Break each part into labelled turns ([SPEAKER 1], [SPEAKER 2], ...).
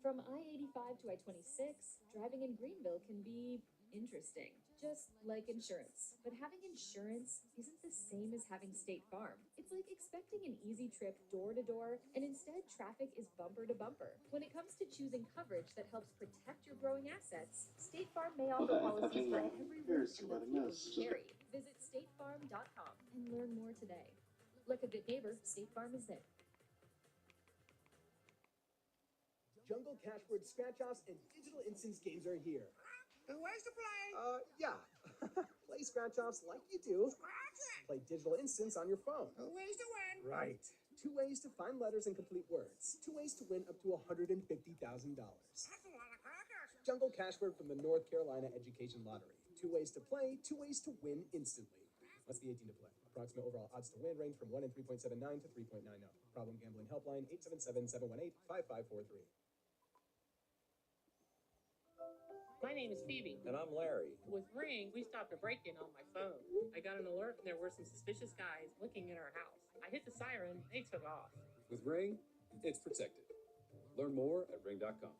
[SPEAKER 1] From I-85 to I-26, driving in Greenville can be interesting, just like insurance. But having insurance isn't the same as having State Farm. It's like expecting an easy trip door to door, and instead traffic is bumper to bumper. When it comes to choosing coverage that helps protect your growing assets, State Farm may offer policies for every risk and the people you carry. Visit statefarm.com and learn more today. Like a good neighbor, State Farm is there.
[SPEAKER 2] Jungle Cashword Scratch-Offs and Digital Instance games are here.
[SPEAKER 3] Who ways to play?
[SPEAKER 2] Yeah. Play Scratch-Offs like you do.
[SPEAKER 3] Scratch it.
[SPEAKER 2] Play Digital Instance on your phone.
[SPEAKER 3] Who ways to win?
[SPEAKER 2] Right. 2 ways to find letters and complete words. 2 ways to win up to $150,000.
[SPEAKER 3] That's a lot of crackers.
[SPEAKER 2] Jungle Cashword from the North Carolina Education Lottery. 2 ways to play, 2 ways to win instantly. Must be 18 to play. Approximate overall odds to win range from 1 in 3.79 to 3.90. Problem gambling helpline 877-718-5543.
[SPEAKER 4] My name is Phoebe.
[SPEAKER 5] And I'm Larry.
[SPEAKER 4] With Ring, we stopped a break-in on my phone. I got an alert and there were some suspicious guys looking in our house. I hit the siren, they took off.
[SPEAKER 5] With Ring, it's protected. Learn more at ring.com.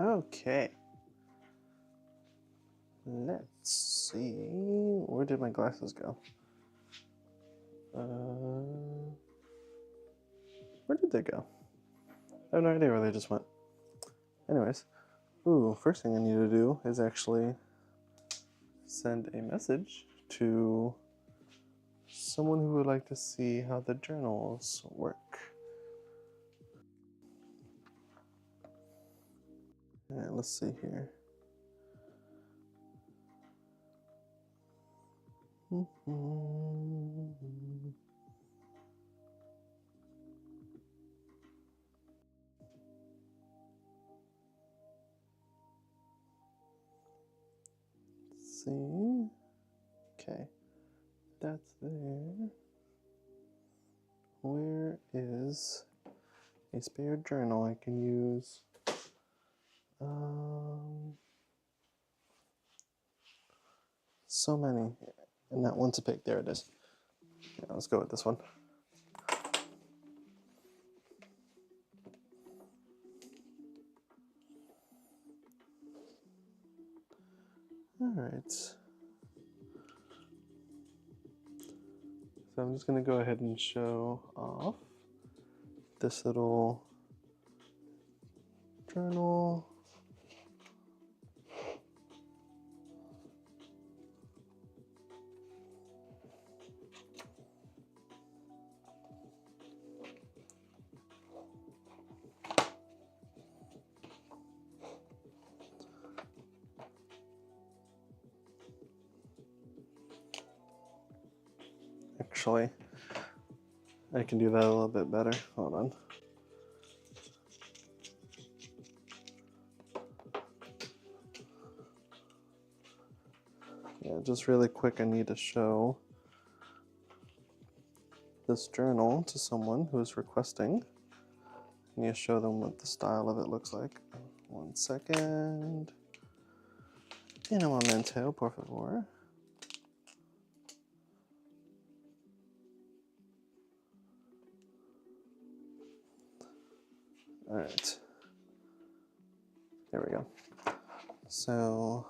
[SPEAKER 6] Okay. Let's see. Where did my glasses go? Where did they go? I have no idea where they just went. Anyways. Ooh, first thing I need to do is actually send a message to someone who would like to see how the journals work. Alright, let's see here. See? Okay, that's there. Where is a spare journal I can use? So many, and not one to pick. There it is. Yeah, let's go with this one. All right. So I'm just going to go ahead and show off this little journal. Actually, I can do that a little bit better. Hold on. Yeah, just really quick, I need to show this journal to someone who's requesting. I need to show them what the style of it looks like. 1 second. En un momento, por favor. All right. There we go. So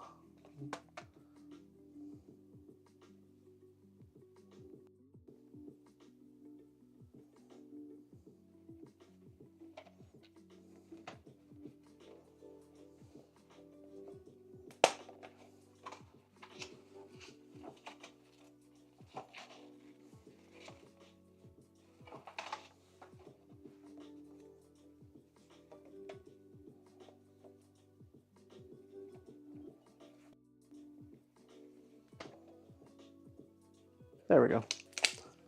[SPEAKER 6] there we go.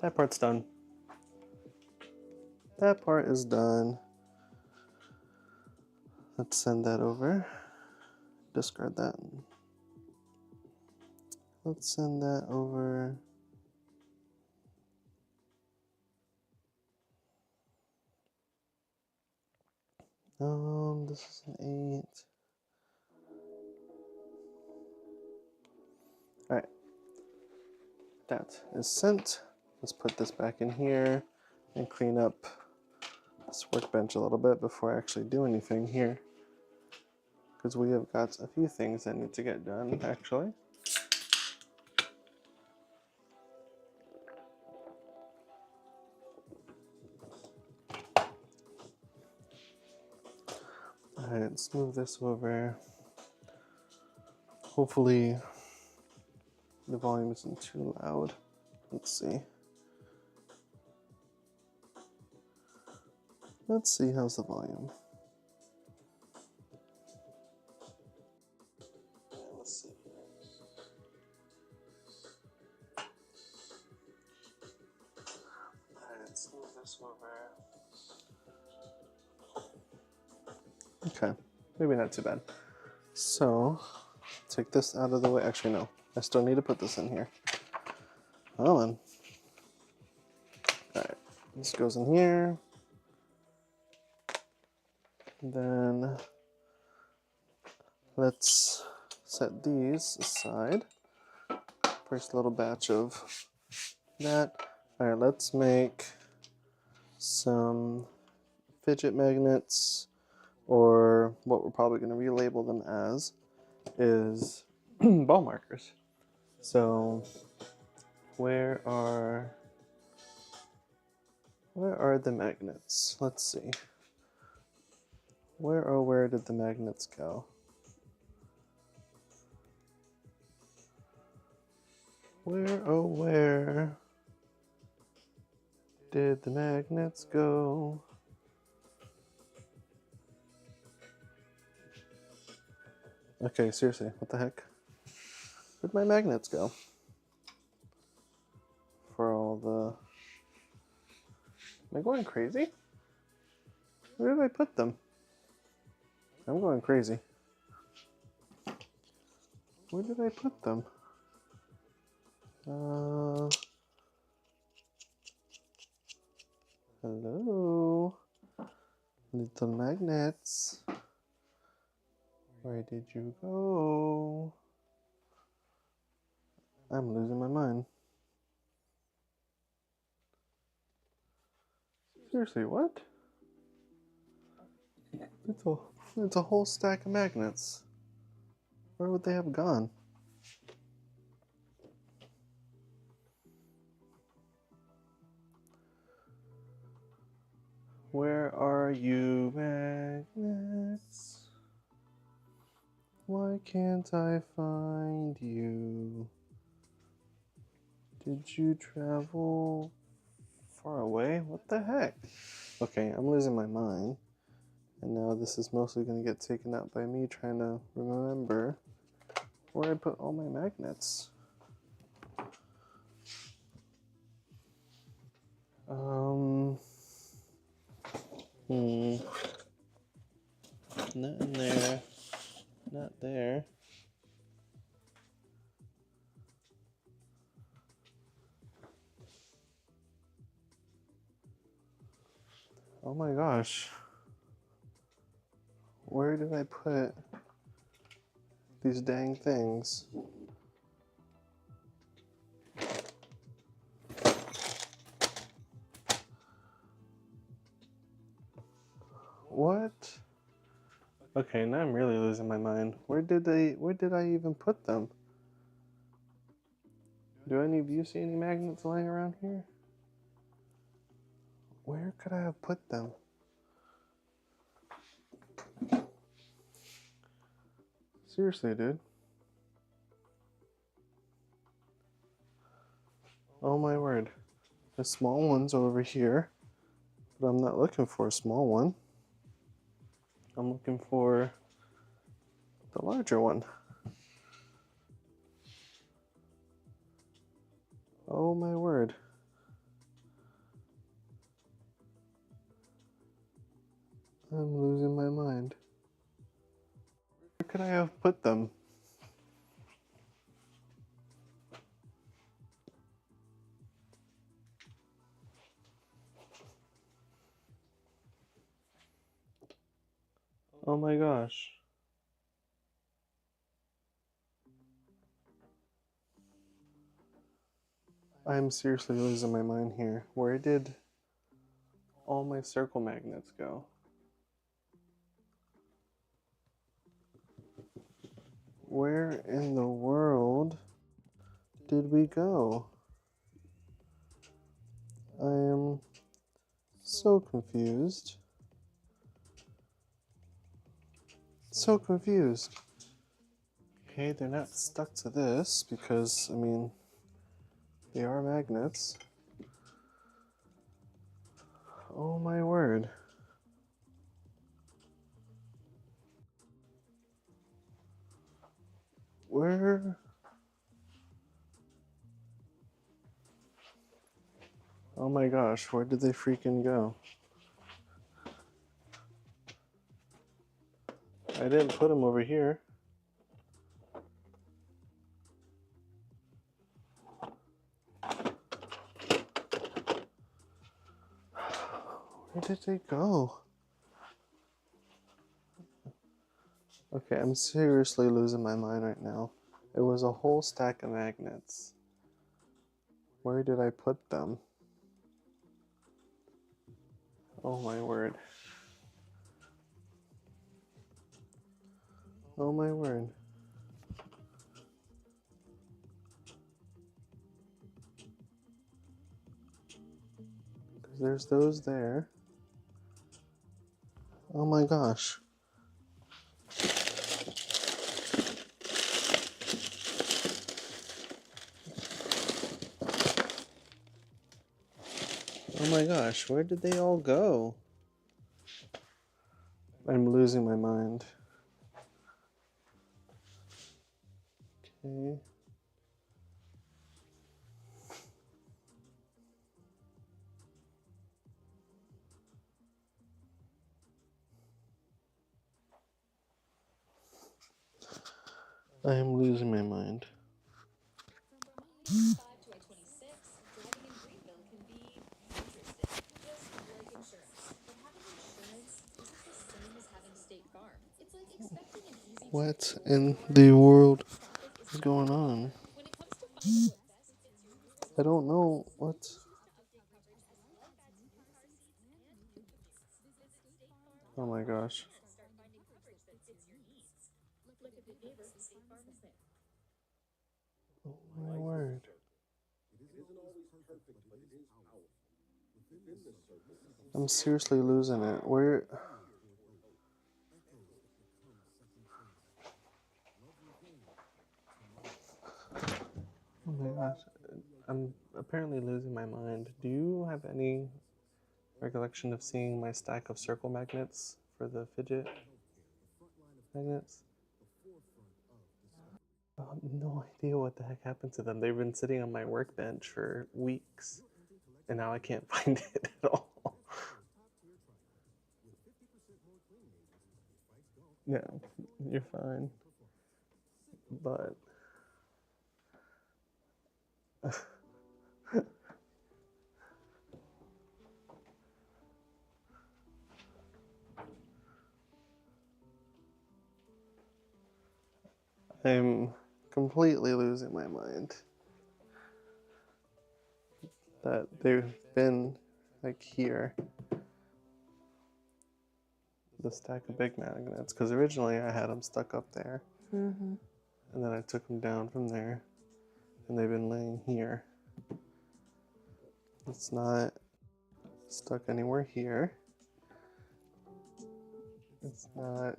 [SPEAKER 6] That part's done. That part is done. Let's send that over. Discard that. Let's send that over. This is an 8. All right. That is sent. Let's put this back in here and clean up this workbench a little bit before I actually do anything here, because we have got a few things that need to get done actually. All right, let's move this over. Hopefully the volume isn't too loud. Let's see. Let's see, how's the volume? Let's see. Alright, let's move this over. Okay, maybe not too bad. So, take this out of the way. Actually, no. I still need to put this in here. Hold on. Alright, this goes in here. Then let's set these aside. First little batch of that. All right, let's make some fidget magnets, or what we're probably going to relabel them as is ball markers. So where are the magnets? Let's see. Where did the magnets go? Where did the magnets go? Okay, seriously, what the heck? Where'd my magnets go? going crazy? Where did I put them? I'm going crazy. Where did I put them? Hello? Little magnets. Where did you go? I'm losing my mind. Seriously, what? It's a whole stack of magnets. Where would they have gone? Where are you, magnets? Why can't I find you? Did you travel far away? What the heck? Okay, I'm losing my mind. And now this is mostly going to get taken out by me trying to remember where I put all my magnets. Not in there. Not there. Oh my gosh. Where did I put these dang things? What? Okay, now I'm really losing my mind. Where did I even put them? Do any of you see any magnets lying around here? Where could I have put them? Seriously, dude. Oh my word. The small one's over here, but I'm not looking for a small one. I'm looking for the larger one. Oh my word. I'm losing my mind. Where could I have put them? Oh my gosh. I'm seriously losing my mind here. Where did all my circle magnets go? Where in the world did we go? I am so confused. So confused. Okay, they're not stuck to this because, I mean, they are magnets. Oh my word. Where? Oh my gosh, where did they freaking go? I didn't put them over here. Where did they go? Okay, I'm seriously losing my mind right now. It was a whole stack of magnets. Where did I put them? Oh my word. Oh my word. There's those there. Oh my gosh. Oh my gosh, where did they all go? I'm losing my mind. Okay. I am losing my mind.
[SPEAKER 1] From 2025 to 2026, driving in Greenville can be interesting, just like insurance. But having insurance isn't the same as having State Farm. It's like expecting an easy trip
[SPEAKER 6] What
[SPEAKER 1] to
[SPEAKER 6] in
[SPEAKER 1] work,
[SPEAKER 6] the
[SPEAKER 1] but
[SPEAKER 6] world
[SPEAKER 1] having traffic is
[SPEAKER 6] is going
[SPEAKER 1] stressful.
[SPEAKER 6] on?
[SPEAKER 1] When it comes to finding what best fits your needs,
[SPEAKER 6] I don't know what.
[SPEAKER 1] you can choose to update coverage as life adds new car seats and new commutes. Visit
[SPEAKER 6] Oh my
[SPEAKER 1] statefarm.com
[SPEAKER 6] gosh.
[SPEAKER 1] and start finding coverage that fits your needs. Like a good neighbor, State Farm is there.
[SPEAKER 6] Oh my word. I'm seriously losing it. Where? Oh my gosh. I'm apparently losing my mind. Do you have any recollection of seeing my stack of circle magnets for the fidget magnets? No idea what the heck happened to them. They've been sitting on my workbench for weeks, and now I can't find it at all. No, you're fine. But I'm completely losing my mind. That they've been like here, the stack of big magnets, because originally I had them stuck up there, and then I took them down from there, and they've been laying here. It's not stuck anywhere here. It's not.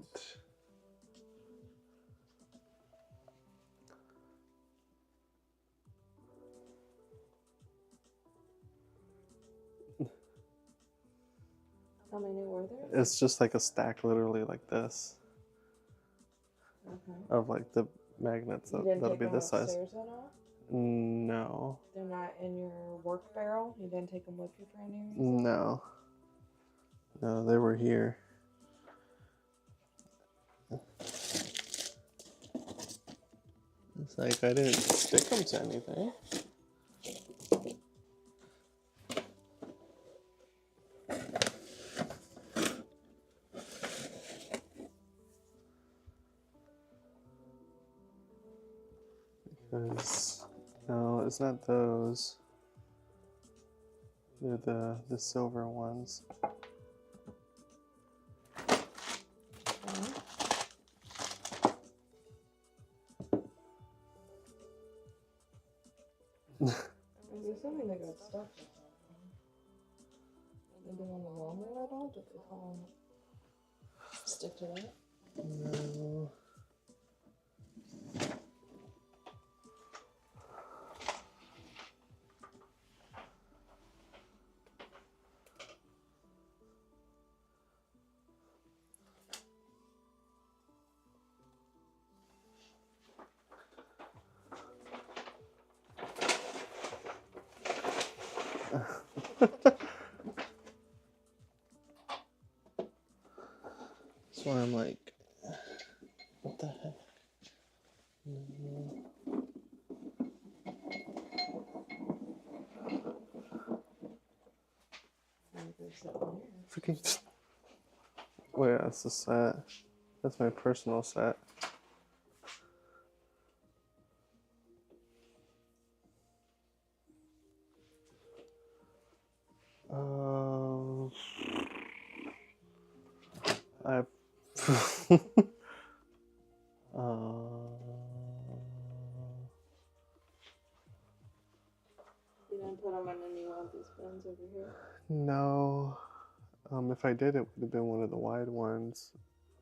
[SPEAKER 7] How many were there?
[SPEAKER 6] It's just like a stack, literally like this,
[SPEAKER 7] Okay.
[SPEAKER 6] of like the magnets
[SPEAKER 7] You
[SPEAKER 6] that,
[SPEAKER 7] didn't
[SPEAKER 6] that'll
[SPEAKER 7] take
[SPEAKER 6] be
[SPEAKER 7] them
[SPEAKER 6] this size.
[SPEAKER 7] upstairs at all?
[SPEAKER 6] No.
[SPEAKER 7] They're not in your work barrel? You didn't take them with you for any reason?
[SPEAKER 6] No. No, they were here. It's like I didn't stick them to anything. Because, no, it's not those. They're the silver ones.
[SPEAKER 7] Is there something that got stuck? Maybe on the lawnmower at all? Did they stick to that?
[SPEAKER 6] No. That's why I'm like, what the heck? No.
[SPEAKER 7] Maybe there's something here.
[SPEAKER 6] Freaking. Oh yeah, that's the set. That's my personal set. I.
[SPEAKER 7] You didn't put them in any one of these bins over here?
[SPEAKER 6] No. If I did, it would have been one of the wide ones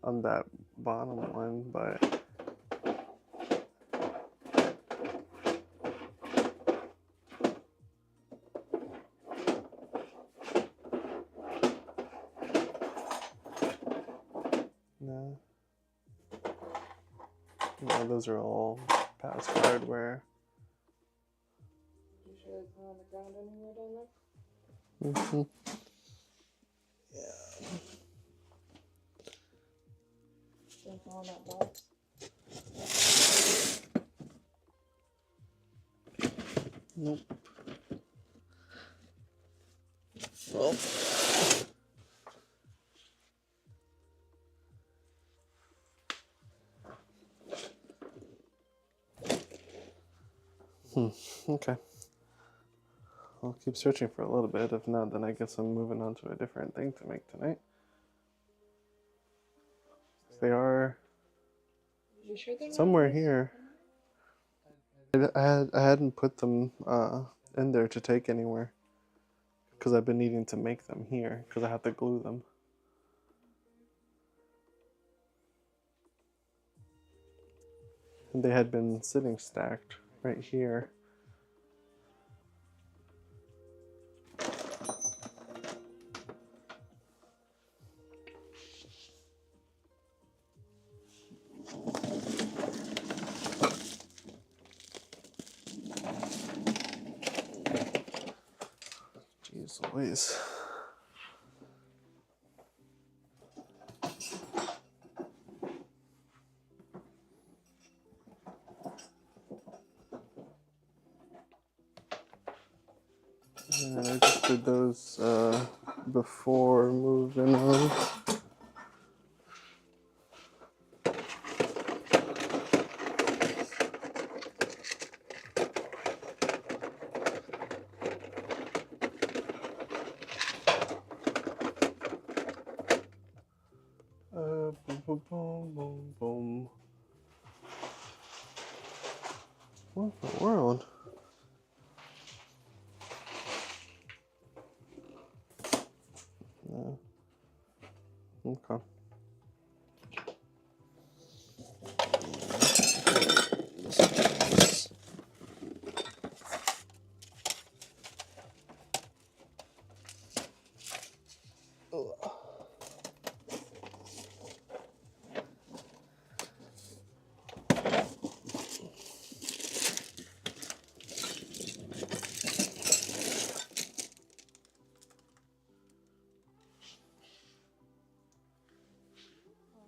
[SPEAKER 6] on that bottom one, but. No. No, those are all past hardware.
[SPEAKER 7] You sure it's not on the ground anywhere down there?
[SPEAKER 6] Mm-hmm.
[SPEAKER 7] Don't fall in that box.
[SPEAKER 6] Nope. Well. Okay. I'll keep searching for a little bit. If not, then I guess I'm moving on to a different thing to make tonight. They are
[SPEAKER 7] You sure they're not
[SPEAKER 6] somewhere
[SPEAKER 7] this?
[SPEAKER 6] here. I hadn't put them in there to take anywhere because I've been needing to make them here because I have to glue them. And they had been sitting stacked right here. Jeez Louise. And I just did those before moving on. Boom, boom, boom, boom, boom. What in the world? No. Okay.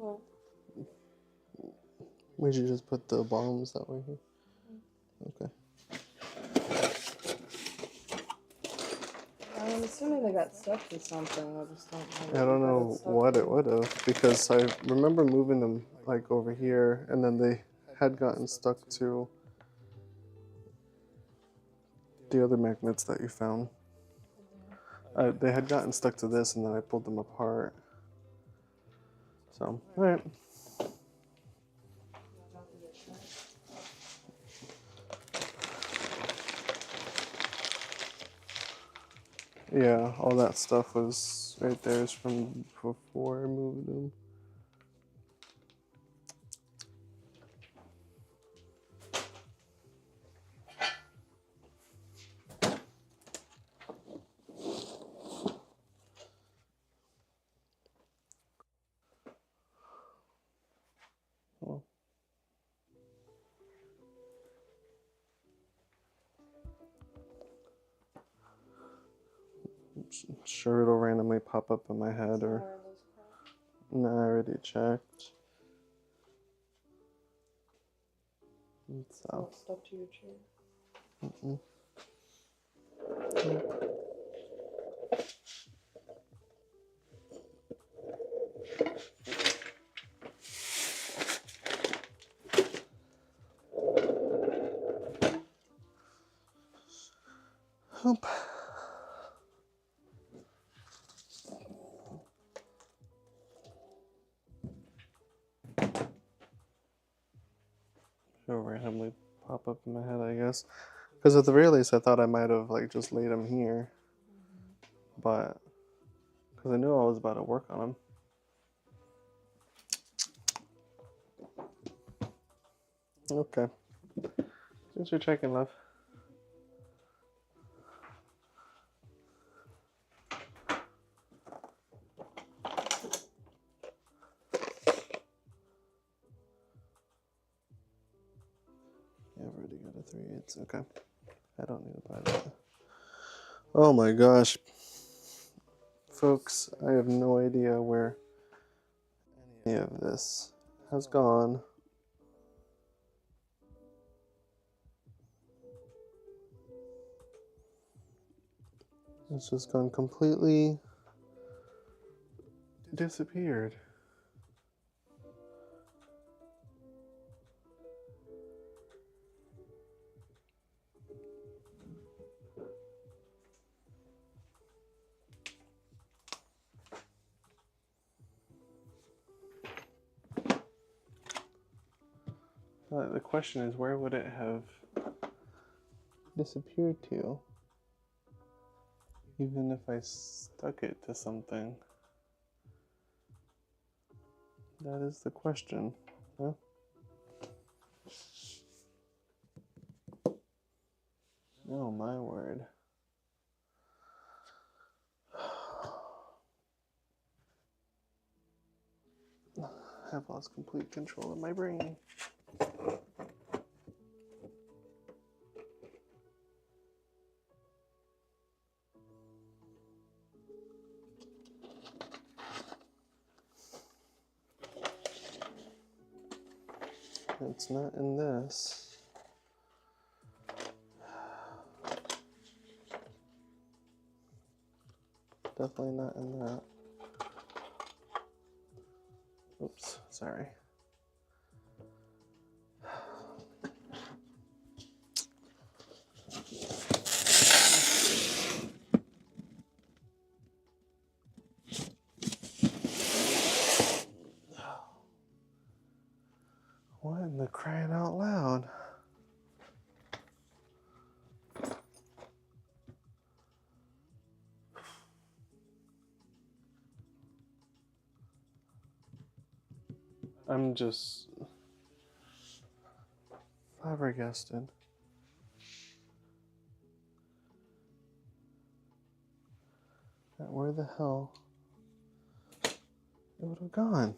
[SPEAKER 7] Well,
[SPEAKER 6] Would you just put the bombs that way here? Okay.
[SPEAKER 7] I'm assuming they got stuck to something. I just don't know.
[SPEAKER 6] I don't know what it would have because I remember moving them like over here and then they had gotten stuck to the other magnets that you found. They had gotten stuck to this and then I pulled them apart. So, alright. Yeah, all that stuff was right there is from before I moved them. Well, I'm sure it'll randomly pop up in my head or... No, I already checked.
[SPEAKER 7] Oh,
[SPEAKER 6] So...
[SPEAKER 7] it's stuck to your chair.
[SPEAKER 6] Mm-mm. Oop. It'll randomly pop up in my head, I guess. Because at the very least, I thought I might have like just laid them here, but because I knew I was about to work on them. Okay. Thanks for checking, love. Yeah, I've already got a 3/8. Okay. I don't need to buy that. Oh my gosh. Folks, I have no idea where any of this has gone. It's just gone completely disappeared. The question is, where would it have disappeared to? Even if I stuck it to something. That is the question. Huh? Oh my word. I've lost complete control of my brain. It's not in this. Definitely not in that. Oops, sorry. What in the crying out loud? I'm just flabbergasted. At where the hell it would have gone?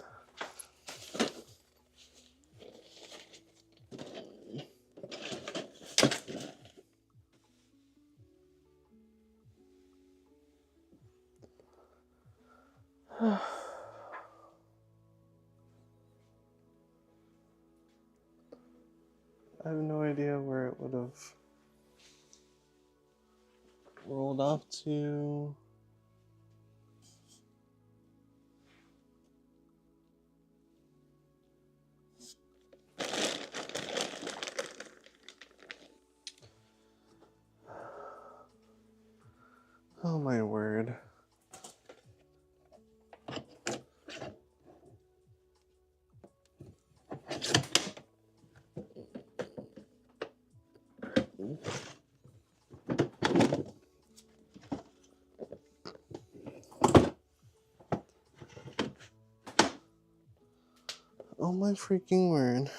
[SPEAKER 6] I have no idea where it would have rolled off to. Oh my word. Oh my freaking word.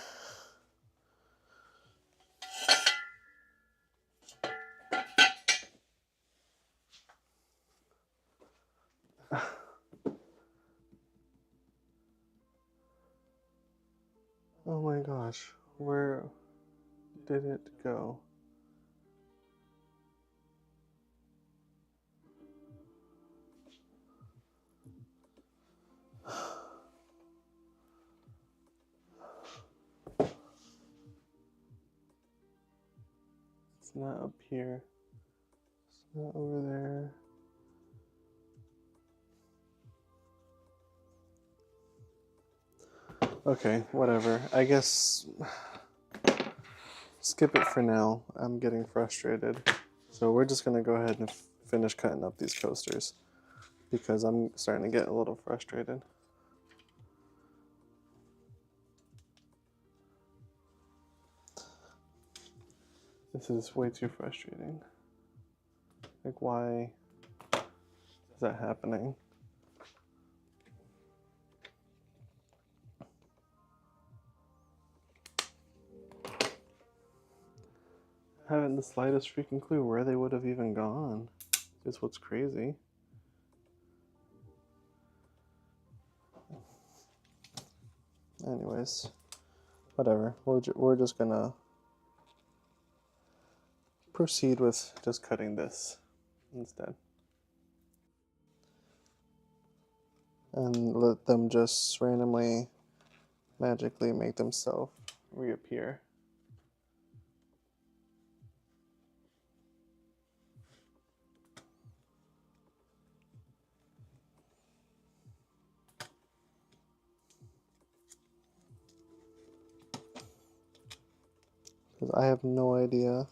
[SPEAKER 6] Oh my gosh, where did it go? It's not up here. It's not over there. Okay, whatever. I guess skip it for now. I'm getting frustrated. So we're just going to go ahead and finish cutting up these coasters because I'm starting to get a little frustrated. This is way too frustrating. Like, why is that happening? I haven't the slightest freaking clue where they would have even gone. Is what's crazy. Anyways, whatever. We're just gonna proceed with just cutting this instead. And let them just randomly, magically make themselves reappear. because I have no idea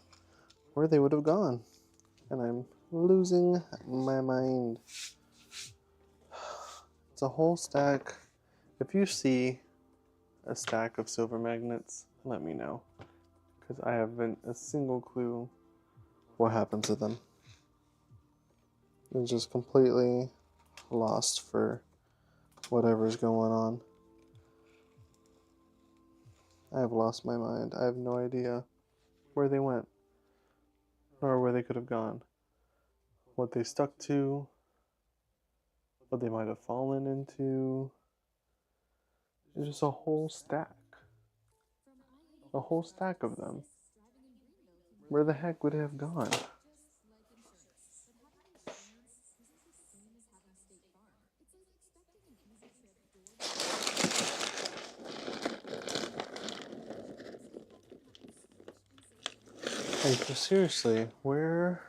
[SPEAKER 6] where they would have gone. And I'm losing my mind. It's a whole stack. If you see a stack of silver magnets, let me know, because I haven't a single clue what happened to them. I'm just completely lost for whatever's going on. I have lost my mind. I have no idea where they went, or where they could have gone, what they stuck to, what they might have fallen into. It's just a whole stack. A whole stack of them. Where the heck would it have gone? Like, seriously, where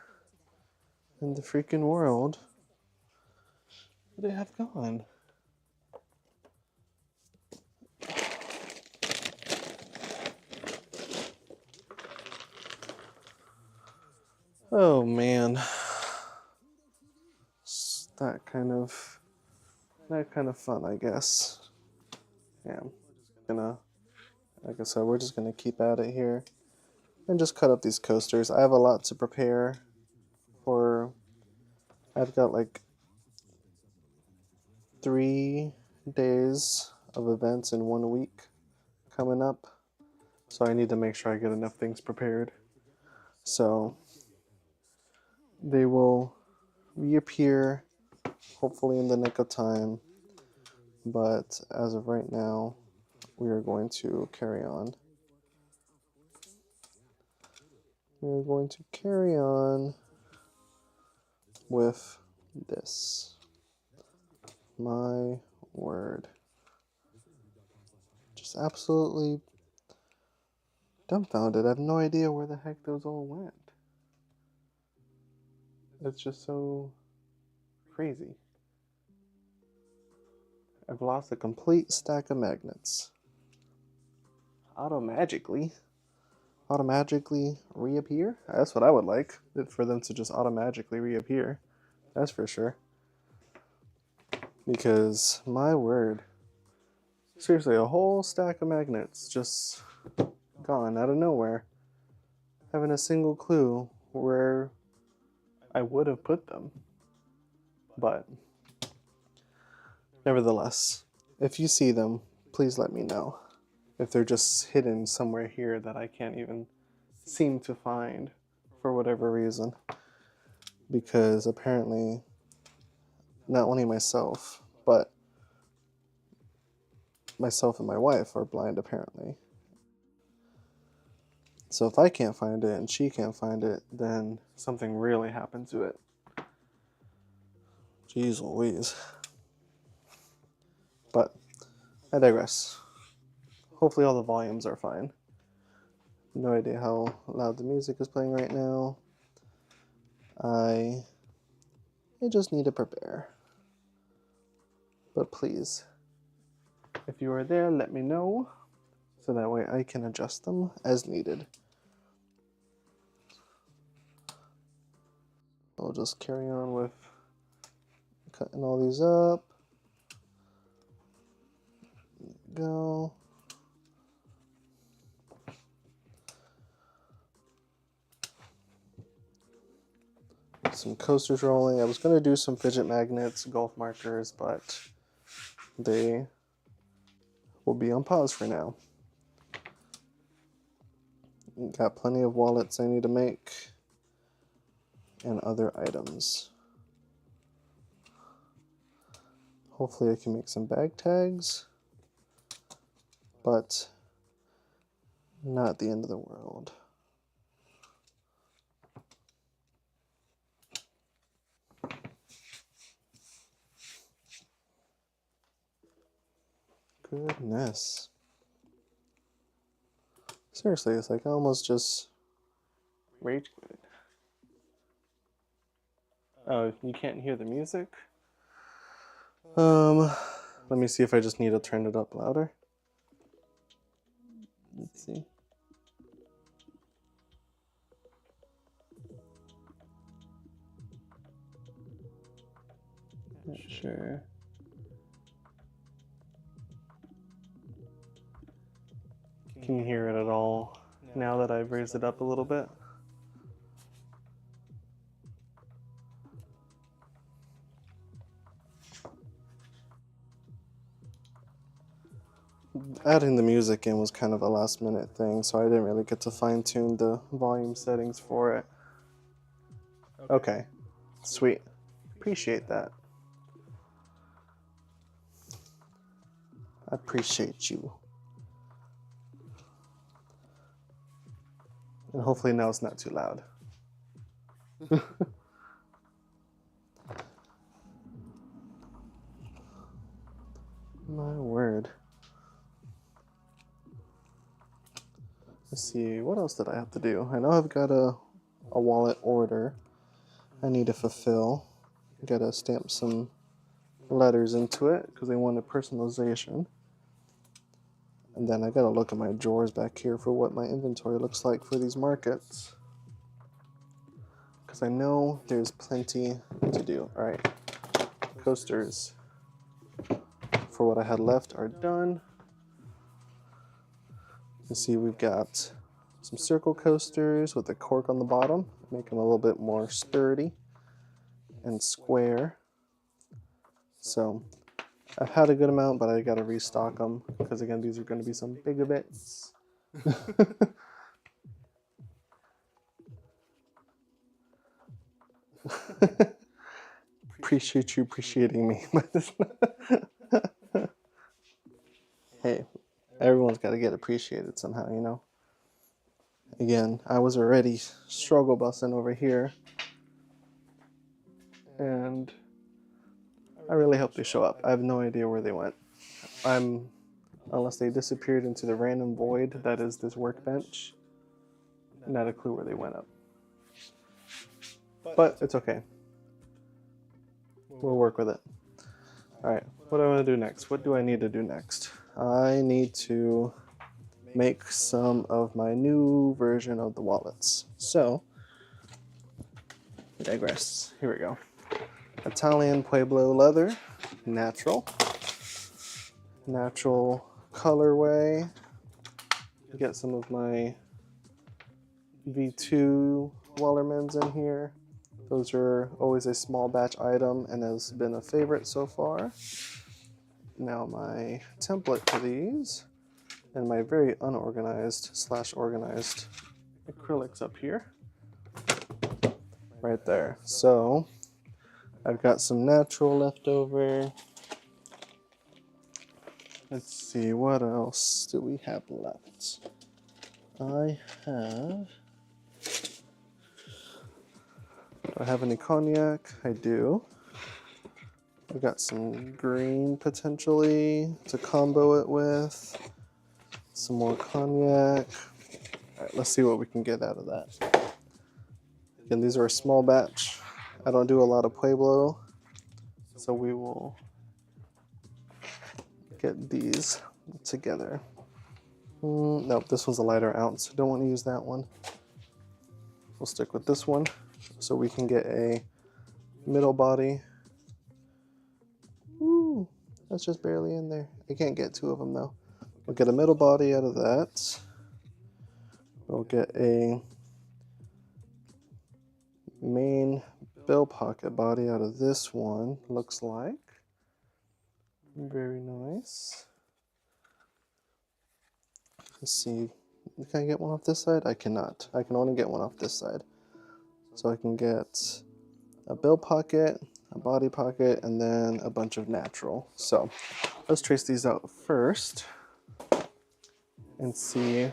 [SPEAKER 6] in the freaking world would it have gone? Oh man, it's that kind of fun, I guess. Yeah, I'm gonna, like I said, we're just gonna keep at it here and just cut up these coasters. I have a lot to prepare for. I've got like 3 days of events in 1 week coming up, so I need to make sure I get enough things prepared. So they will reappear hopefully in the nick of time, but as of right now, we are going to carry on. We're going to carry on with this. My word. Just absolutely dumbfounded. I have no idea where the heck those all went. It's just so crazy. I've lost a complete stack of magnets. Automatically reappear? That's what I would like, for them to just automatically reappear. That's for sure. Because, my word. Seriously, a whole stack of magnets just gone out of nowhere. Having a single clue where I would have put them. But, nevertheless, if you see them, please let me know. If they're just hidden somewhere here that I can't even seem to find for whatever reason. Because apparently, not only myself, but myself and my wife are blind apparently. So if I can't find it and she can't find it, then something really happened to it. Jeez Louise. But I digress. Hopefully all the volumes are fine. No idea how loud the music is playing right now. I just need to prepare. But please, if you are there, let me know, so that way I can adjust them as needed. I'll just carry on with cutting all these up. Go. Some coasters rolling. I was going to do some fidget magnets, golf markers, but they will be on pause for now. Got plenty of wallets I need to make and other items. Hopefully I can make some bag tags, but not the end of the world. Goodness. Seriously, it's like I almost just rage quit. Oh, you can't hear the music? Let me see if I just need to turn it up louder. Let's see. Sure. Can you hear it at all now that I've raised it up a little bit? Adding the music in was kind of a last minute thing, so I didn't really get to fine tune the volume settings for it. Okay, sweet. Appreciate that. I appreciate you. And hopefully now it's not too loud. My word. Let's see, what else did I have to do? I know I've got a wallet order I need to fulfill. Gotta stamp some letters into it because they wanted personalization. And then I gotta look at my drawers back here for what my inventory looks like for these markets. Because I know there's plenty to do. Alright, coasters for what I had left are done. You see we've got some circle coasters with a cork on the bottom, make them a little bit more sturdy and square. So I've had a good amount, but I gotta restock them because again, these are gonna be some bigger bits. Appreciate you appreciating me. Hey, everyone's got to get appreciated somehow, you know? Again, I was already struggle bussing over here, and I really hope they show up. I have no idea where they went. Unless they disappeared into the random void that is this workbench, not a clue where they went up. But it's okay. We'll work with it. Alright, what do I want to do next? What do I need to do next? I need to make some of my new version of the wallets. So, I digress. Here we go. Italian Pueblo leather, natural colorway. Get some of my V2 Wellermans in here. Those are always a small batch item and has been a favorite so far. Now my template for these and my very unorganized / organized acrylics up here. Right there. So I've got some natural left over. Let's see, what else do we have left? I have... Do I have any cognac? I do. I got some green potentially to combo it with. Some more cognac. Alright, let's see what we can get out of that. Again, these are a small batch. I don't do a lot of Pueblo, so we will get these together. Nope, this one's a lighter ounce. Don't want to use that one. We'll stick with this one so we can get a middle body. Ooh, that's just barely in there. I can't get two of them though. We'll get a middle body out of that. We'll get a main bill pocket body out of this one, looks like. Very nice. Let's see, can I get one off this side? I cannot. I can only get one off this side. So I can get a bill pocket, a body pocket, and then a bunch of natural. So let's trace these out first and see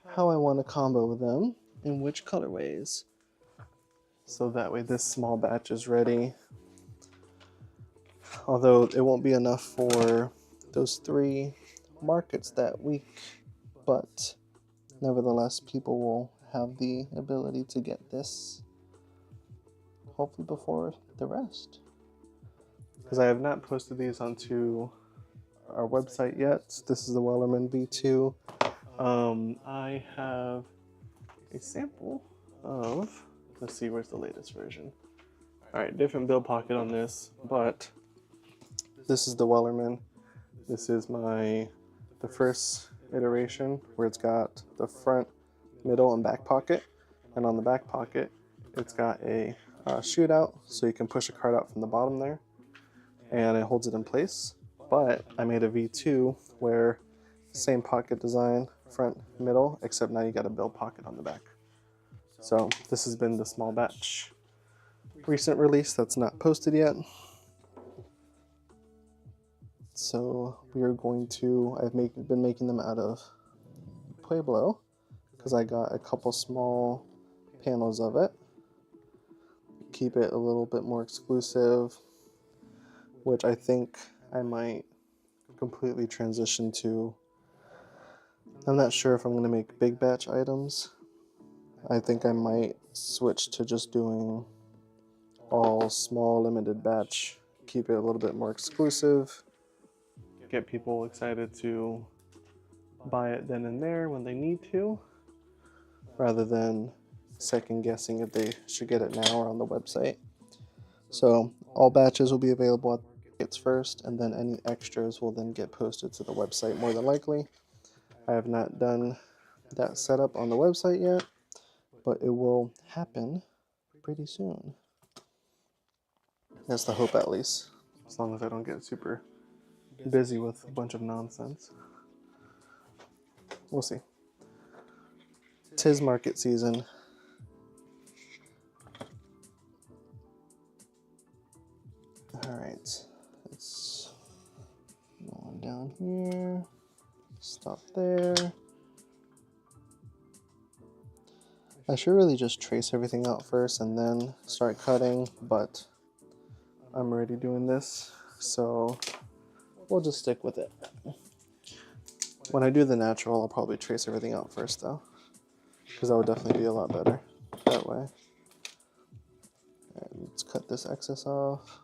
[SPEAKER 6] how I want to combo them in which colorways. So that way this small batch is ready. Although it won't be enough for those 3 markets that week, but nevertheless people will have the ability to get this hopefully before the rest. Because I have not posted these onto our website yet. This is the Wellerman V2. I have a sample of, let's see, where's the latest version? Alright, different bill pocket on this, but this is the Wellerman. This is the first iteration where it's got the front, middle, and back pocket. And on the back pocket, it's got a shootout, so you can push a card out from the bottom there, and it holds it in place. But I made a V2 where same pocket design, front, middle, except now you got a bill pocket on the back. So this has been the small batch recent release that's not posted yet. So we are going to, been making them out of Pueblo because I got a couple small panels of it. Keep it a little bit more exclusive, which I think I might completely transition to. I'm not sure if I'm going to make big batch items. I think I might switch to just doing all small limited batch, keep it a little bit more exclusive, get people excited to buy it then and there when they need to, rather than second guessing if they should get it now or on the website. So all batches will be available at markets first, and then any extras will then get posted to the website more than likely. I have not done that setup on the website yet, but it will happen pretty soon. That's the hope, at least, as long as I don't get super busy with a bunch of nonsense. We'll see. 'Tis market season. Alright, let's go on down here, stop there. I should really just trace everything out first and then start cutting, but I'm already doing this, so we'll just stick with it. When I do the natural, I'll probably trace everything out first though, because that would definitely be a lot better that way. Alright, let's cut this excess off.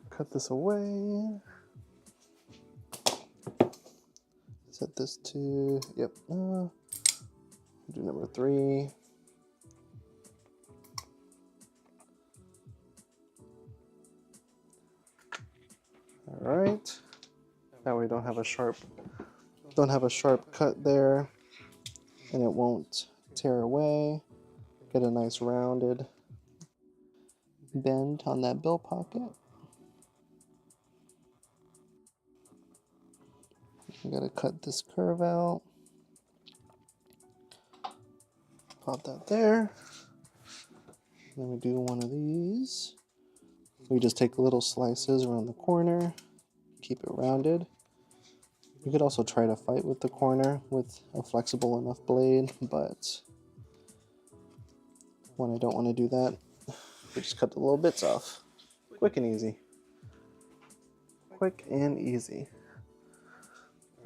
[SPEAKER 6] Cut this away. Set this to, yep, do number 3. All right, that way we don't have a sharp cut there, and it won't tear away. Get a nice rounded bend on that bill pocket. You gotta cut this curve out. Pop that there. Then we do one of these. We just take little slices around the corner, keep it rounded. You could also try to fight with the corner with a flexible enough blade, but when I don't want to do that, we just cut the little bits off. Quick and easy. Quick and easy.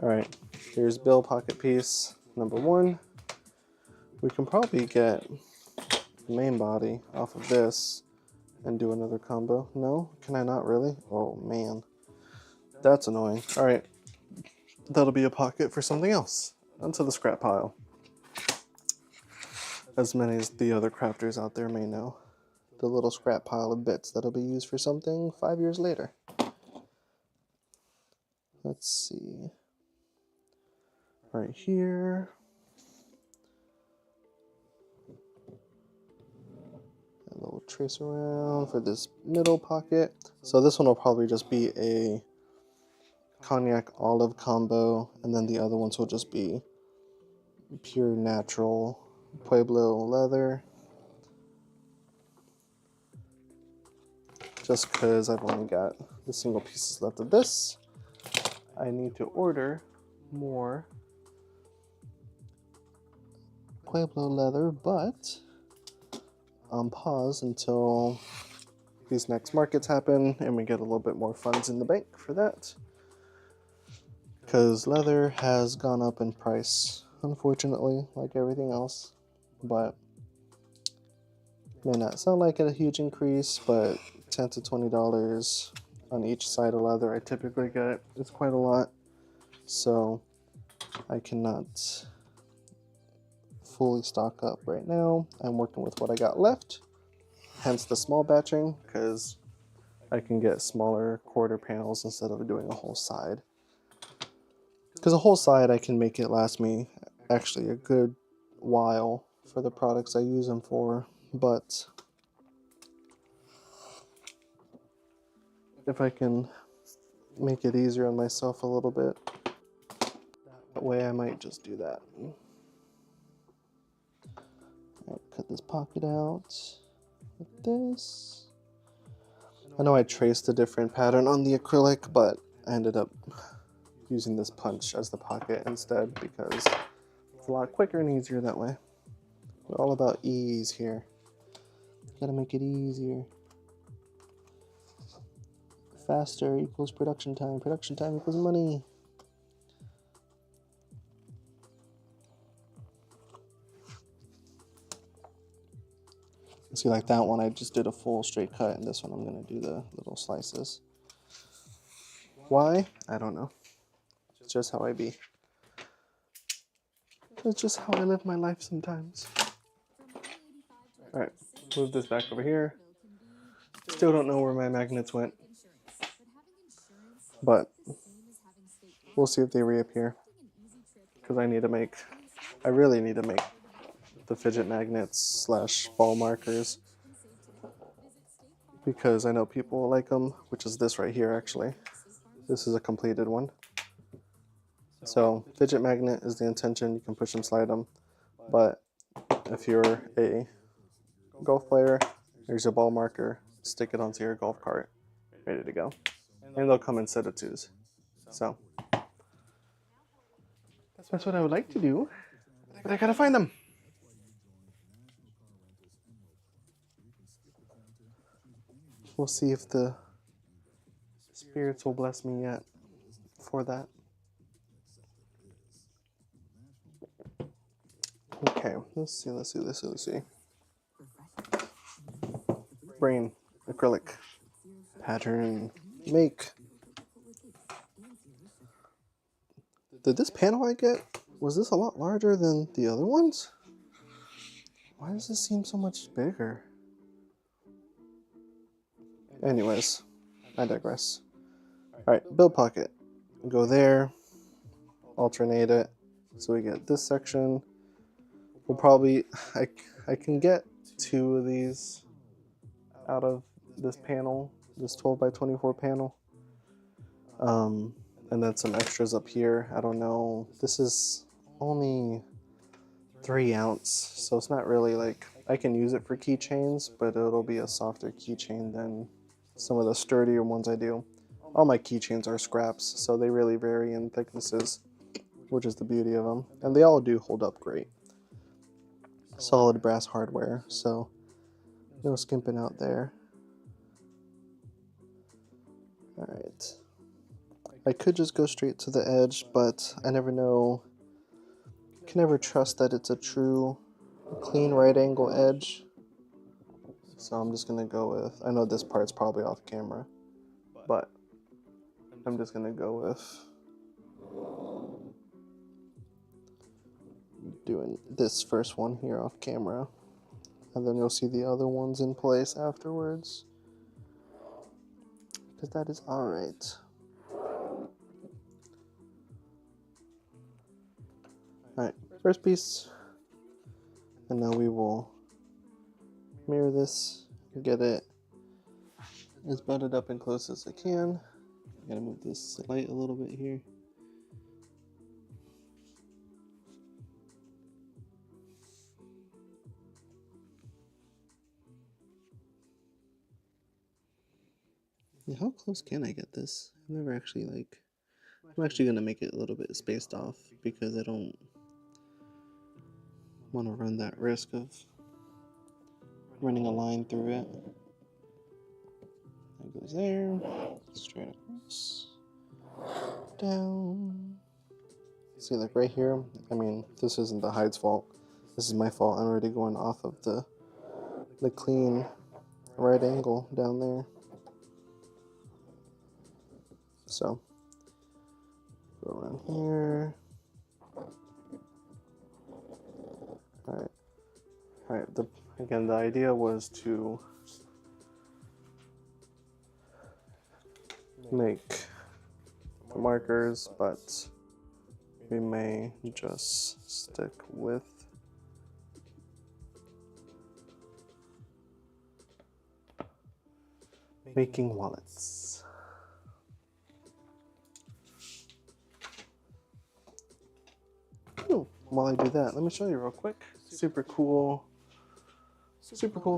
[SPEAKER 6] Alright, here's bill pocket piece number 1. We can probably get the main body off of this and do another combo. No? Can I not really? Oh man. That's annoying. Alright, that'll be a pocket for something else. Onto the scrap pile. As many as the other crafters out there may know. The little scrap pile of bits that'll be used for something 5 years later. Let's see. Right here. A little trace around for this middle pocket. So this one will probably just be a cognac olive combo, and then the other ones will just be pure natural Pueblo leather. Just because I've only got the single pieces left of this, I need to order more Pueblo leather, but on pause until these next markets happen and we get a little bit more funds in the bank for that. Because leather has gone up in price, unfortunately, like everything else, but may not sound like a huge increase, but $10 to $20 on each side of leather I typically get. It's quite a lot, so I cannot fully stock up right now. I'm working with what I got left, hence the small batching, because I can get smaller quarter panels instead of doing a whole side. Because a whole side I can make it last me actually a good while for the products I use them for, but if I can make it easier on myself a little bit, that way I might just do that. Alright, cut this pocket out like this. I know I traced a different pattern on the acrylic, but I ended up using this punch as the pocket instead because it's a lot quicker and easier that way. We're all about ease here. Gotta make it easier. Faster equals production time. Production time equals money. See, like that one, I just did a full straight cut, and this one I'm gonna do the little slices. Why? I don't know. It's just how I be. It's just how I live my life sometimes. Alright, move this back over here. Still don't know where my magnets went, but we'll see if they reappear. Because I really need to make the fidget magnets / ball markers. Because I know people like them, which is this right here actually. This is a completed one. So fidget magnet is the intention, you can push them, slide them. But if you're a golf player, there's your ball marker, stick it onto your golf cart, ready to go. And they'll come in set of 2s. So that's what I would like to do, but I gotta find them. We'll see if the spirits will bless me yet for that. Okay, let's see. Brain, acrylic, pattern, make. Did this panel I get, was this a lot larger than the other ones? Why does this seem so much bigger? Anyways, I digress. Alright, build pocket. Go there, alternate it, so we get this section. We'll probably, I can get 2 of these out of this panel, this 12 by 24 panel. And then some extras up here. I don't know. This is only 3 ounce, so it's not really like, I can use it for keychains, but it'll be a softer keychain than some of the sturdier ones I do. All my keychains are scraps, so they really vary in thicknesses, which is the beauty of them. And they all do hold up great. Solid brass hardware, so no skimping out there. Alright. I could just go straight to the edge, but I never know. You can never trust that it's a true clean right angle edge. So I'm just gonna go with, I know this part's probably off camera, but I'm just gonna go with doing this first one here off camera, and then you'll see the other ones in place afterwards, because that is alright. Alright, first piece, and now we will mirror this, get it as butted up and close as I can. Gotta move this light a little bit here. Yeah, how close can I get this? I've never actually I'm actually gonna make it a little bit spaced off because I don't want to run that risk of running a line through it. That goes there, straight across, down. See, like right here, I mean, this isn't the hide's fault. This is my fault. I'm already going off of the clean right angle down there. So, go around here. Alright, Alright, again, the idea was to make the markers, but we may just stick with making wallets. While I do that, let me show you real quick. Super cool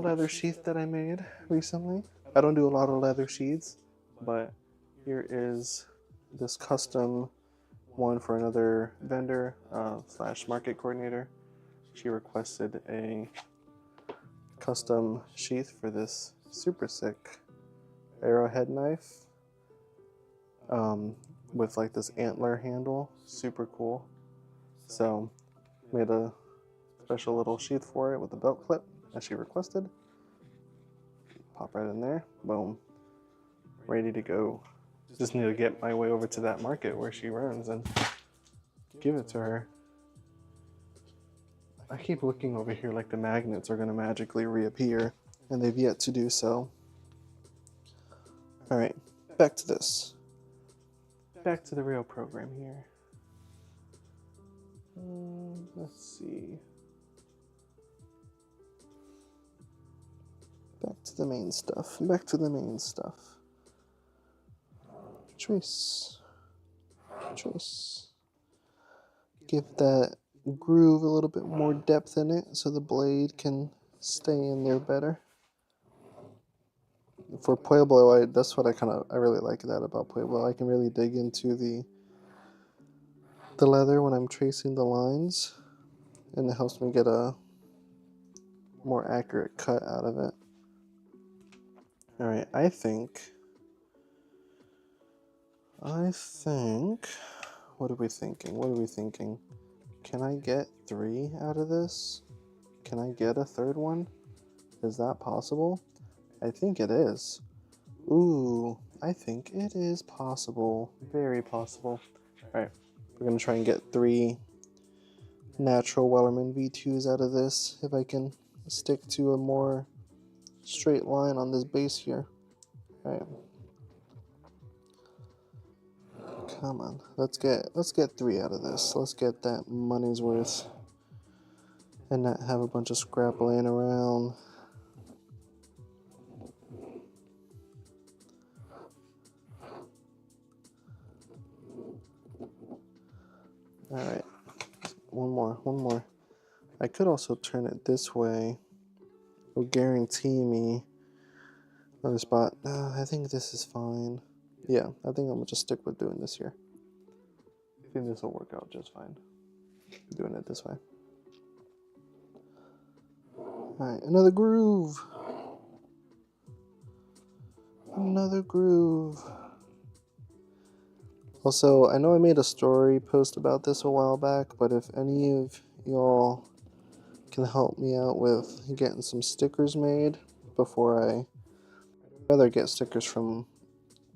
[SPEAKER 6] leather sheath that I made recently. I don't do a lot of leather sheaths, but here is this custom one for another vendor slash market coordinator. She requested a custom sheath for this super sick arrowhead knife with like this antler handle. Super cool. So made a special little sheath for it with a belt clip as she requested. Pop right in there. Boom. Ready to go. Just need to get my way over to that market where she runs and give it to her. I keep looking over here like the magnets are going to magically reappear, and they've yet to do so. Alright, back to this. Back to the real program here. Let's see. Back to the main stuff. Back to the main stuff. Trace. Trace. Give that groove a little bit more depth in it so the blade can stay in there better. For Pueblo, that's what I really like that about Pueblo. I can really dig into the leather when I'm tracing the lines, and it helps me get a more accurate cut out of it. Alright, I think, what are we thinking? Can I get 3 out of this? Can I get a third one? Is that possible? I think it is. Ooh, I think it is possible. Very possible. Alright, we're going to try and get 3 natural Wellerman V2s out of this, if I can stick to a more straight line on this base here. Alright. Come on, let's get 3 out of this. Let's get that money's worth and not have a bunch of scrap laying around. Alright, one more. I could also turn it this way. It will guarantee me another spot. I think this is fine. Yeah, I think I'm gonna just stick with doing this here. I think this will work out just fine. Doing it this way. Alright, another groove. Another groove. Also, I know I made a story post about this a while back, but if any of y'all can help me out with getting some stickers made before I'd rather get stickers from,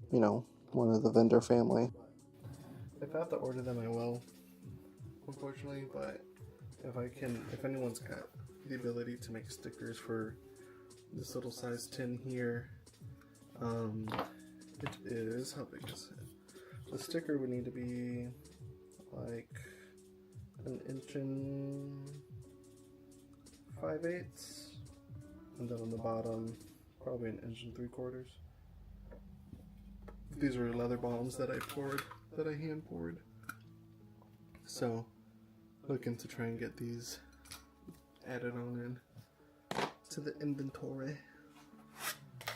[SPEAKER 6] you know, one of the vendor family. If I have to order them, I will, unfortunately, but if anyone's got the ability to make stickers for this little size tin here, it is, how big is it? The sticker would need to be like 1 inch and 5/8, and then on the bottom probably 1 inch and 3/4. These are leather bombs that I hand poured. So looking to try and get these added on in to the inventory.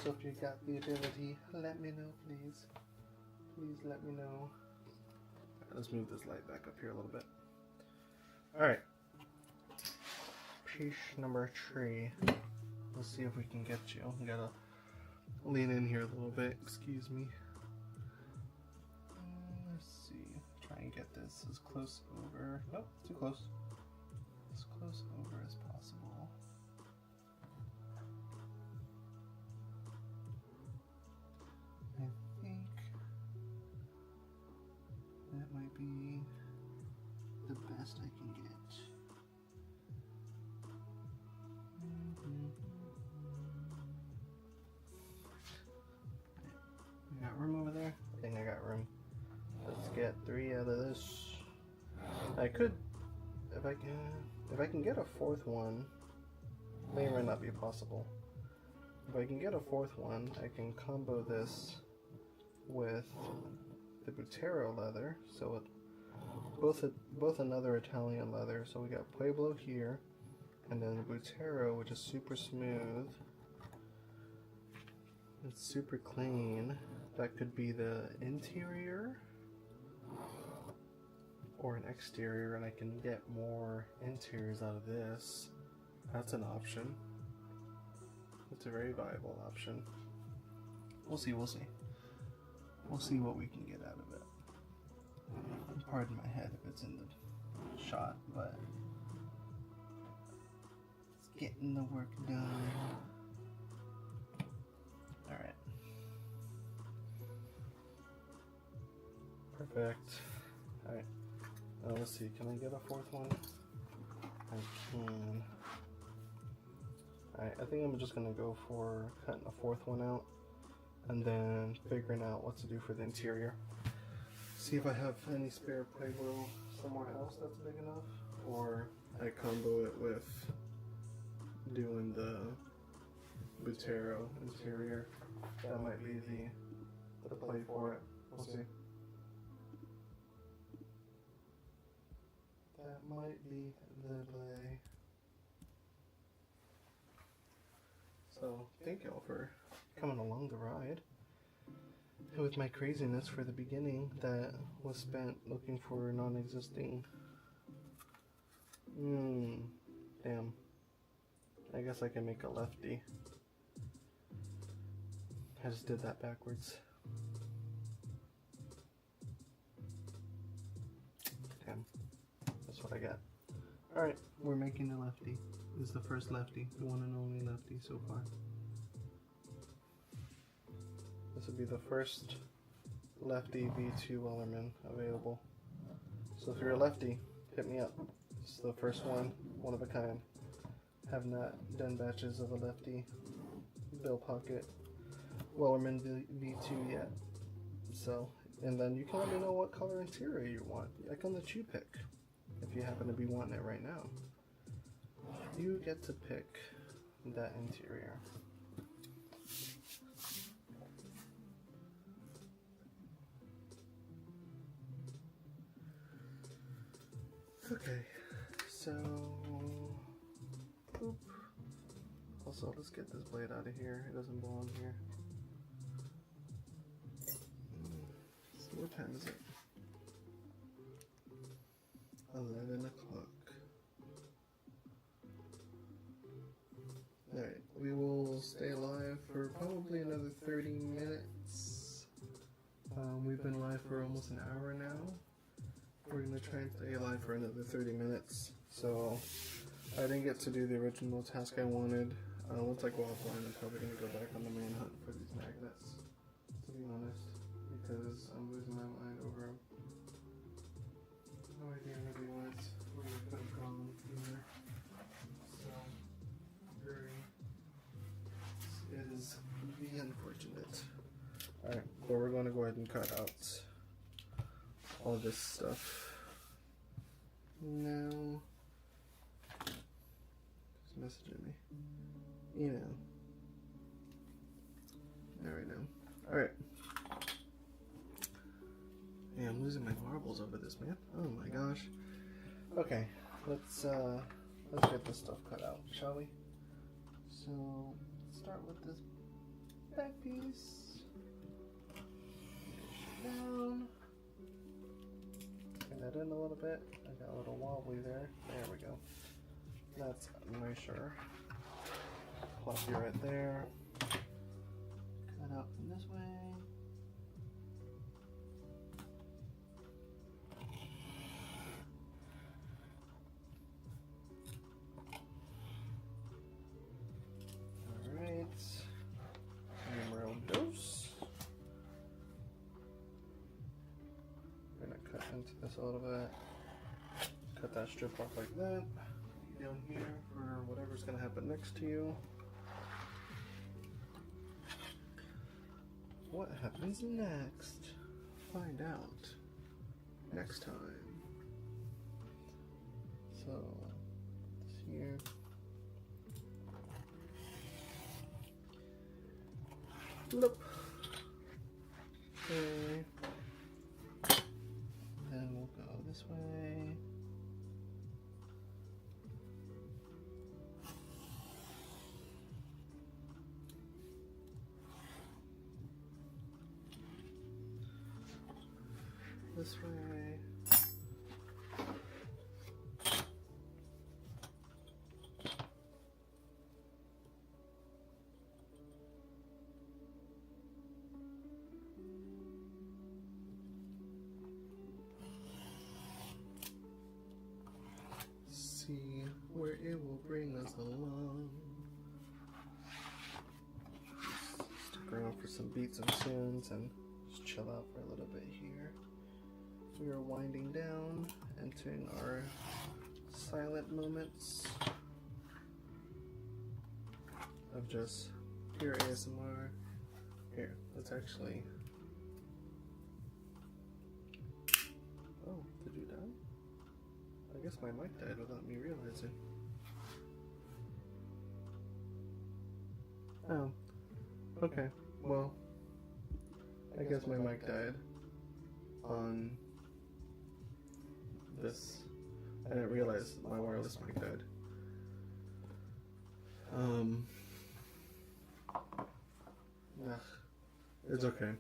[SPEAKER 6] So if you got the ability, let me know, please. Please let me know. Right, let's move this light back up here a little bit. Alright. Piece number 3. Let's see if we can get you. We gotta lean in here a little bit. Excuse me. Let's see. Try and get this as close over. Nope, too close. As close over as possible. I think that might be the best I can get. this. I could, if I can get a fourth one, may or may not be possible. If I can get a fourth one, I can combo this with the Butero leather. So it, both another Italian leather. So we got Pueblo here, and then the Butero, which is super smooth. It's super clean. That could be the interior or an exterior, and I can get more interiors out of this. That's an option. It's a very viable option. We'll see, we'll see. We'll see what we can get out of it. Pardon my head if it's in the shot, but it's getting the work done. Alright. Perfect. Alright. Now let's see, can I get a fourth one? I can. Alright, I think I'm just gonna go for cutting a fourth one out and then figuring out what to do for the interior. See if I have any spare Pueblo somewhere else that's big enough, or I combo it with doing the Butero interior. That might be the play for it. We'll see. That might be the play. So, thank y'all for coming along the ride. With my craziness for the beginning that was spent looking for non-existing. Damn. I guess I can make a lefty. I just did that backwards. Damn. That's what I got. Alright, we're making a lefty. This is the first lefty, the one and only lefty so far. This will be the first lefty V2 Wellerman available. So if you're a lefty, hit me up. This is the first one of a kind. Have not done batches of a lefty bill pocket Wellerman V2 yet. So, and then you can let me know what color interior you want. I can let you pick if you happen to be wanting it right now. You get to pick that interior. Okay, so boop. Also, let's get this blade out of here. It doesn't belong here. So what time is it? 11 o'clock. Alright, we will stay live for probably another 30 minutes. We've been live for almost an hour now. We're going to try and stay alive for another 30 minutes. So, I didn't get to do the original task I wanted. Once I go offline, I'm probably going to go back on the main hunt for these magnets, to be honest, because I'm losing my mind over them. No idea maybe where it could have gone either. So, it is the unfortunate. Alright, but we're going to go ahead and cut out all this stuff now. Just messaging me. Email. There we go. Alright. Yeah, I'm losing my marbles over this, man. Oh my gosh. Okay, let's get this stuff cut out, shall we? So let's start with this back piece. Push it down. Bring that in a little bit. I got a little wobbly there. There we go. That's nicer. Plop you right there. Cut out from this way. Alright. Numero dos. I'm gonna cut into this a little bit. Cut that strip off like that. Down here for whatever's gonna happen next to you. What happens next? Find out next time. So, this here. Look. Okay. Then we'll go this way. This way. See where it will bring us along. Stick around for some beats and tunes and just chill out for a little bit here. We are winding down, entering our silent moments of just pure ASMR. Here, let's actually. Oh, did you die? I guess my mic died without me realizing. Oh, okay. Well, I guess my mic died on this. I didn't realize my wireless mic died. It's okay.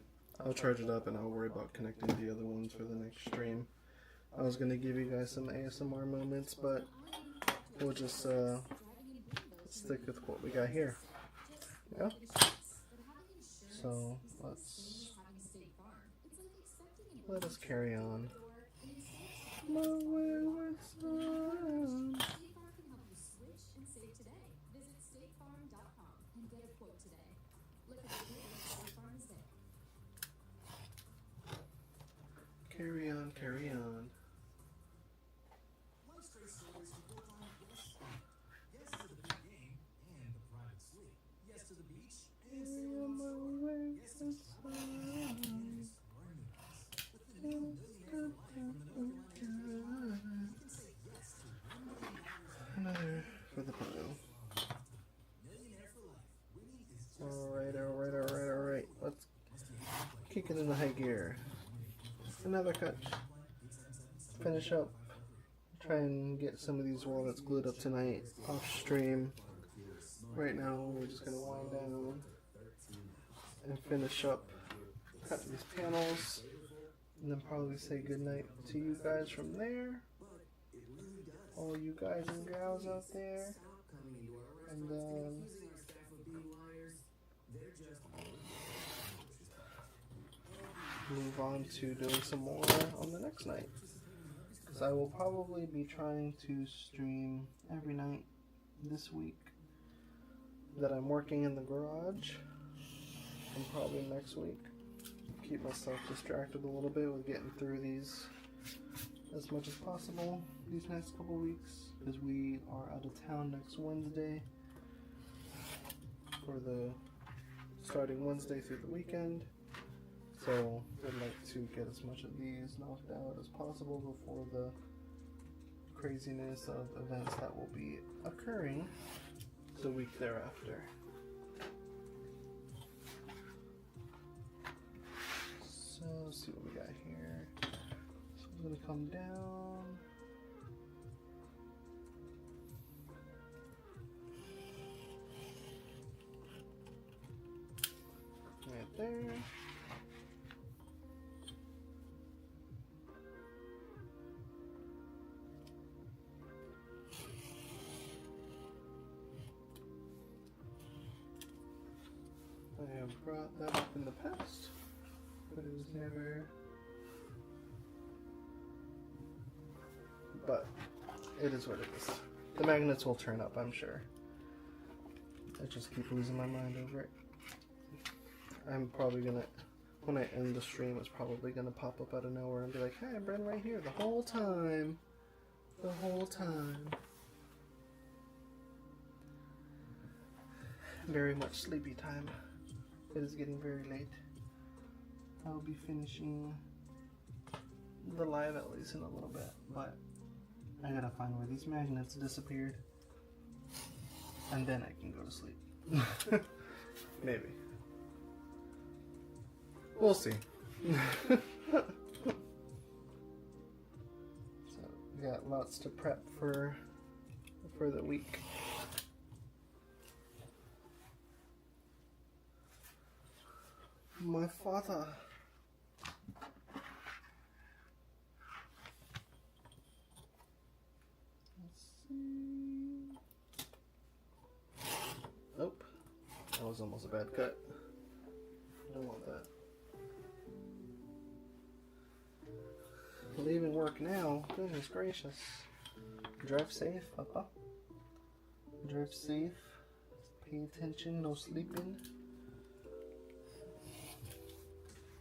[SPEAKER 6] I'll charge it up and I'll worry about connecting the other ones for the next stream. I was gonna give you guys some ASMR moments, but we'll just stick with what we got here. Yeah. So let us carry on. Carry on, carry on. Another for the photo. Alright. Let's kick it into high gear. Another cut. Finish up. Try and get some of these walnuts glued up tonight off stream. Right now we're just gonna wind down and finish up, cut these panels, and then probably say goodnight to you guys from there. All you guys and gals out there. And then move on to doing some more on the next night. Because I will probably be trying to stream every night this week that I'm working in the garage, and probably next week. Keep myself distracted a little bit with getting through these as much as possible these next couple weeks, because we are out of town next Wednesday for the starting Wednesday through the weekend. So I'd like to get as much of these knocked out as possible before the craziness of events that will be occurring the week thereafter. So let's see what we got here. So I'm gonna come down. Right there. I have brought that up in the past, but it was never. But it is what it is. The magnets will turn up, I'm sure. I just keep losing my mind over it. I'm probably gonna, when I end the stream, it's probably gonna pop up out of nowhere and be like, "Hey, I've been right here the whole time. The whole time." Very much sleepy time. It is getting very late. I will be finishing the light at least in a little bit, but I gotta find where these magnets disappeared, and then I can go to sleep. Maybe. We'll see. So, we got lots to prep for the week. My father. Let's see. Nope. That was almost a bad cut. I don't want that. Leaving work now. Goodness gracious. Drive safe, Papa. Drive safe. Pay attention, no sleeping.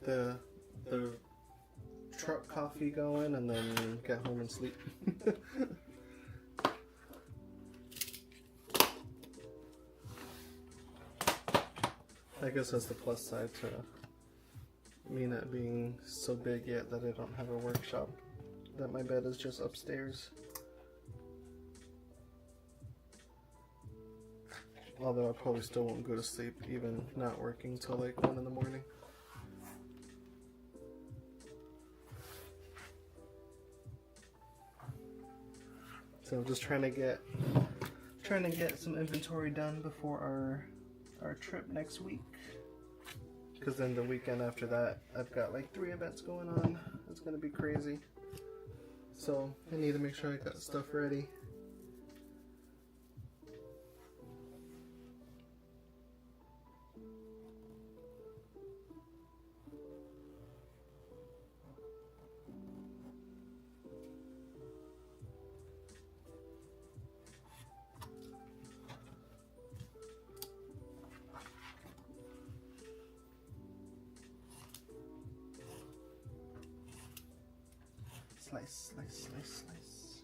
[SPEAKER 6] The truck coffee going and then get home and sleep. I guess that's the plus side to me not being so big yet that I don't have a workshop, that my bed is just upstairs. Although I probably still won't go to sleep even not working till like 1 in the morning. So I'm just trying to get some inventory done before our trip next week. Because then the weekend after that, I've got like 3 events going on. It's gonna be crazy. So I need to make sure I got stuff ready. Slice, slice, slice, slice.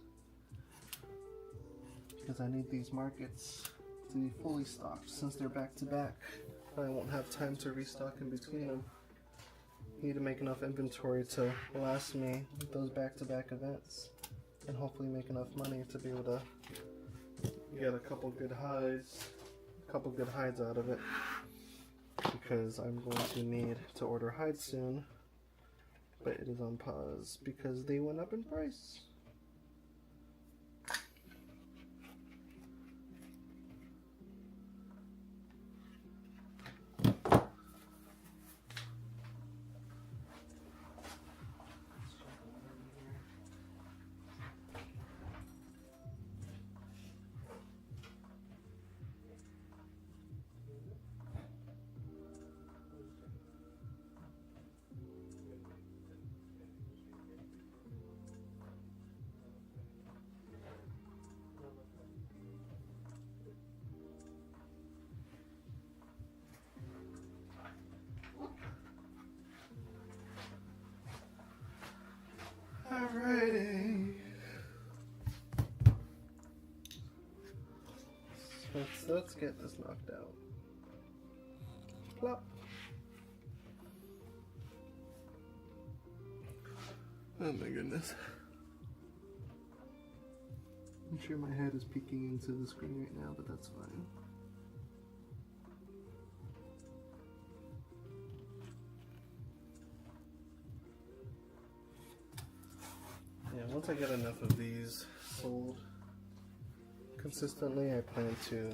[SPEAKER 6] Because I need these markets to be fully stocked since they're back to back. I won't have time to restock in between them. Need to make enough inventory to last me those back-to-back events, and hopefully make enough money to be able to get a couple good hides out of it. Because I'm going to need to order hides soon. But it is on pause because they went up in price. Alrighty. Let's get this knocked out. Plop. Oh my goodness. I'm sure my head is peeking into the screen right now, but that's fine. Yeah, once I get enough of these sold consistently, I plan to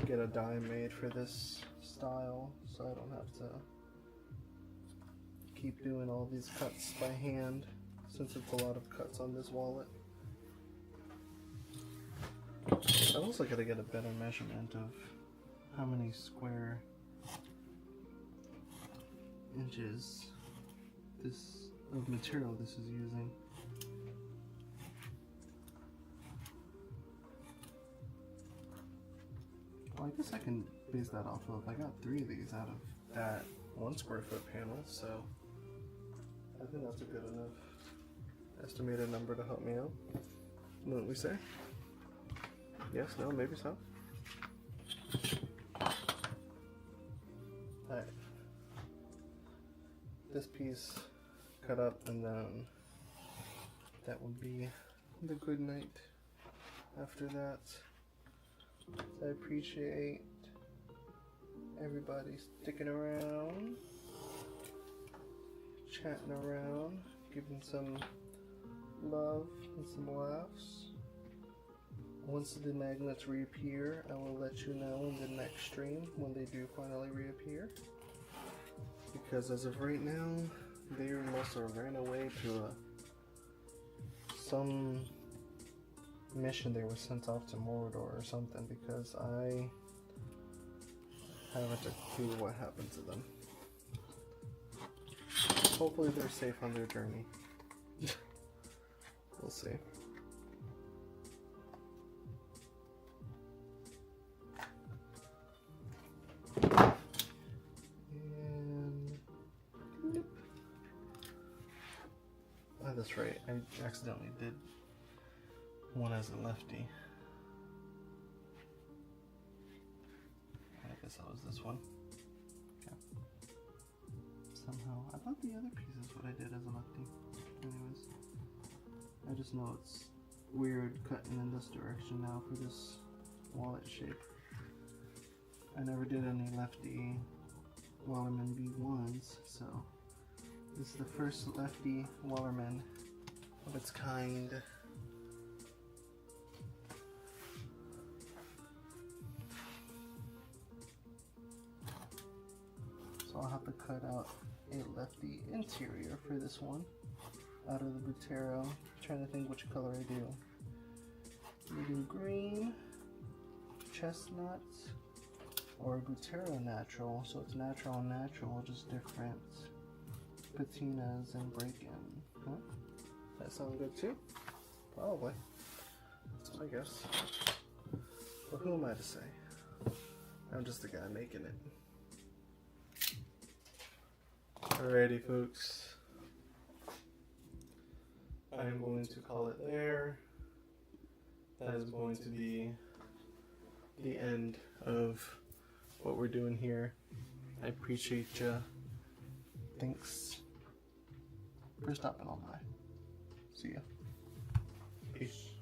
[SPEAKER 6] get a die made for this style so I don't have to keep doing all these cuts by hand since it's a lot of cuts on this wallet. I also gotta get a better measurement of how many square inches of material this is using. Well, I guess I can base that off of, I got 3 of these out of that 1 square foot panel, so I think that's a good enough estimated number to help me out. Wouldn't we say? Yes, no, maybe so. Alright. This piece cut up, and then that would be the good night after that. So I appreciate everybody sticking around, chatting around, giving some love and some laughs. Once the magnets reappear, I will let you know in the next stream when they do finally reappear. Because as of right now, they must have ran away to some mission they were sent off to Mordor or something, because I haven't a clue what happened to them. Hopefully they're safe on their journey. We'll see. Oh, that's right. I accidentally did one as a lefty. I guess that was this one. Yeah. Somehow, I thought the other piece is what I did as a lefty. Anyways, I just know it's weird cutting in this direction now for this wallet shape. I never did any lefty Wallerman B1s, so this is the first lefty Wallerman of its kind. So I'll have to cut out a lefty interior for this one out of the Butero. I'm trying to think which color I do. Either green, chestnut, or Butero natural. So it's natural and natural, just different patinas and break-in. Huh? That sound good too? Probably. That's my guess. But who am I to say? I'm just the guy making it. Alrighty, folks. I'm going to call it there. That is going to be the end of what we're doing here. I appreciate ya. Thanks for stopping on by. See ya. Peace.